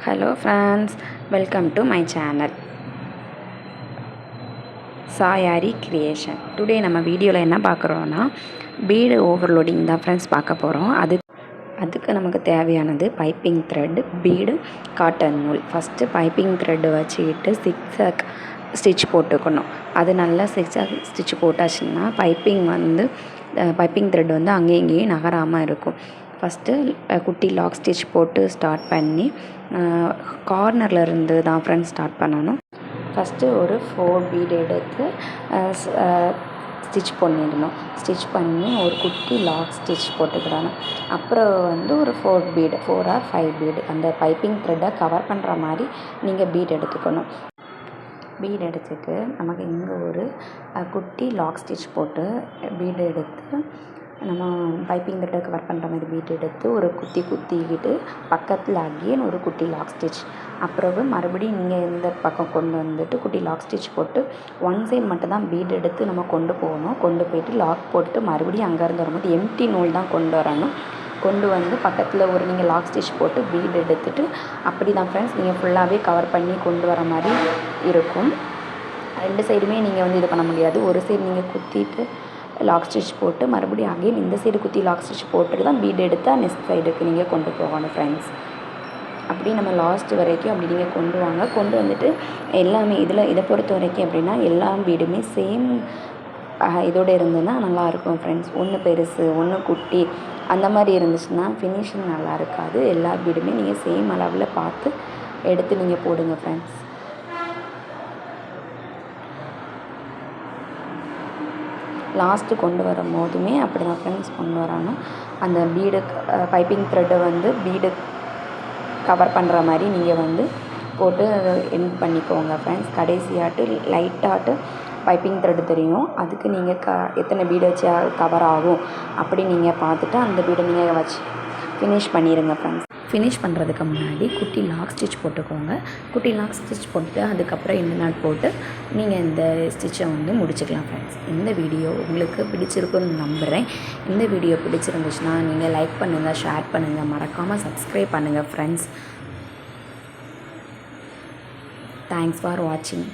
Hello friends, welcome to my channel Sayari creation. Today நம்ம வீடியோவில் என்ன பார்க்குறோன்னா பீடு ஓவர்லோடிங் தான் ஃப்ரெண்ட்ஸ் பார்க்க போகிறோம். அதுக்கு நமக்கு தேவையானது பைப்பிங் த்ரெட், பீடு, காட்டன் நூல். ஃபஸ்ட்டு பைப்பிங் த்ரெட்டு வச்சுக்கிட்டு சிக்ஸாக் ஸ்டிச் போட்டுக்கணும். அது நல்லா சிக்ஸாக் ஸ்டிச் போட்டாச்சுன்னா பைப்பிங் த்ரெட் வந்து அங்கேயும் இங்கேயும் நகராமல் இருக்கும். ஃபஸ்ட்டு குட்டி லாக் ஸ்டிச் போட்டு ஸ்டார்ட் பண்ணி கார்னரில் இருந்து தான் ஃப்ரெண்ட்ஸ் ஸ்டார்ட் பண்ணணும். ஃபஸ்ட்டு ஒரு 4 பீடு எடுத்து ஸ்டிச் பண்ணிடணும். ஸ்டிச் பண்ணி ஒரு குட்டி லாக் ஸ்டிச் போட்டுக்கிடணும். அப்புறம் வந்து ஒரு 4 or 5 பீடு அந்த பைப்பிங் த்ரெட்டை கவர் பண்ணுற மாதிரி நீங்கள் பீட் எடுத்துக்கணும். பீடு எடுத்துட்டு நமக்கு இங்கே ஒரு குட்டி லாக் ஸ்டிச் போட்டு பீடு எடுத்து நம்ம பைப்பிங் த்ரெட்டை கவர் பண்ணுற மாதிரி பீட் எடுத்து ஒரு குத்திக்கிட்டு பக்கத்தில் அகெயின் ஒரு குட்டி லாக் ஸ்டிச். அப்புறம் மறுபடியும் நீங்கள் இந்த பக்கம் கொண்டு வந்துட்டு குட்டி லாக் ஸ்டிச் போட்டு ஒன் சைடு மட்டும் தான் பீட் எடுத்து நம்ம கொண்டு போகணும். கொண்டு போயிட்டு லாக் போட்டு மறுபடியும் அங்கேருந்து வரும்போது எம்டி நூல் தான் கொண்டு வரணும். கொண்டு வந்து பக்கத்தில் ஒரு நீங்கள் லாக் ஸ்டிச் போட்டு பீட் எடுத்துகிட்டு அப்படி தான் ஃப்ரெண்ட்ஸ் நீங்கள் ஃபுல்லாகவே கவர் பண்ணி கொண்டு வர மாதிரி இருக்கும். 2 சைடுமே நீங்கள் வந்து இது பண்ண முடியாது. ஒரு சைடு நீங்கள் குத்திட்டு லாக் ஸ்டிச் போட்டு மறுபடியும் அகெயின் இந்த சைடு குத்தி லாக் ஸ்டிச் போட்டுட்டு தான் பீட் எடுத்தால் நெக்ஸ்ட் சைடுக்கு நீங்கள் கொண்டு போகணும் ஃப்ரெண்ட்ஸ். அப்படி நம்ம லாஸ்ட் வரைக்கும் அப்படி நீங்கள் கொண்டு வாங்க. கொண்டு வந்துட்டு எல்லாமே இதை பொறுத்த வரைக்கும் அப்படின்னா எல்லா பீடுமே சேம் இதோடு இருந்ததுன்னா நல்லாயிருக்கும் ஃப்ரெண்ட்ஸ். ஒன்று பெருசு ஒன்று குட்டி அந்த மாதிரி இருந்துச்சுன்னா ஃபினிஷிங் நல்லா இருக்காது. எல்லா பீடுமே நீங்கள் சேம் அளவில் பார்த்து எடுத்து நீங்கள் போடுங்க ஃப்ரெண்ட்ஸ். லாஸ்ட்டு கொண்டு வரும் போதுமே அப்படி தான் ஃப்ரெண்ட்ஸ் கொண்டு வரணும். அந்த பீடு பைப்பிங் த்ரெட்டை வந்து பீடு கவர் பண்ணுற மாதிரி நீங்கள் வந்து போட்டு எண்ட் பண்ணிக்கோங்க ஃப்ரெண்ட்ஸ். கடைசியாட்டு லைட்டாட்டு பைப்பிங் த்ரெட்டு தெரியும். அதுக்கு நீங்கள் எத்தனை பீடு வச்சா கவர் ஆகும் அப்படி நீங்கள் பார்த்துட்டு அந்த பீடை நீங்கள் வச்சு ஃபினிஷ் பண்ணிடுங்க ஃப்ரெண்ட்ஸ். ஃபினிஷ் பண்ணுறதுக்கு முன்னாடி குட்டி லாக் ஸ்டிச் போட்டுக்கோங்க. குட்டி லாக் ஸ்டிச் போட்டு அதுக்கப்புறம் எண்டு நாட் போட்டு நீங்கள் இந்த ஸ்டிச்சை வந்து முடிச்சுக்கலாம் ஃப்ரெண்ட்ஸ். இந்த வீடியோ உங்களுக்கு பிடிச்சிருக்குன்னு நம்புகிறேன். இந்த வீடியோ பிடிச்சிருந்துச்சுன்னா நீங்கள் லைக் பண்ணுங்கள், ஷேர் பண்ணுங்கள், மறக்காமல் சப்ஸ்கிரைப் பண்ணுங்கள் ஃப்ரெண்ட்ஸ். தேங்க்ஸ் ஃபார் வாட்சிங்.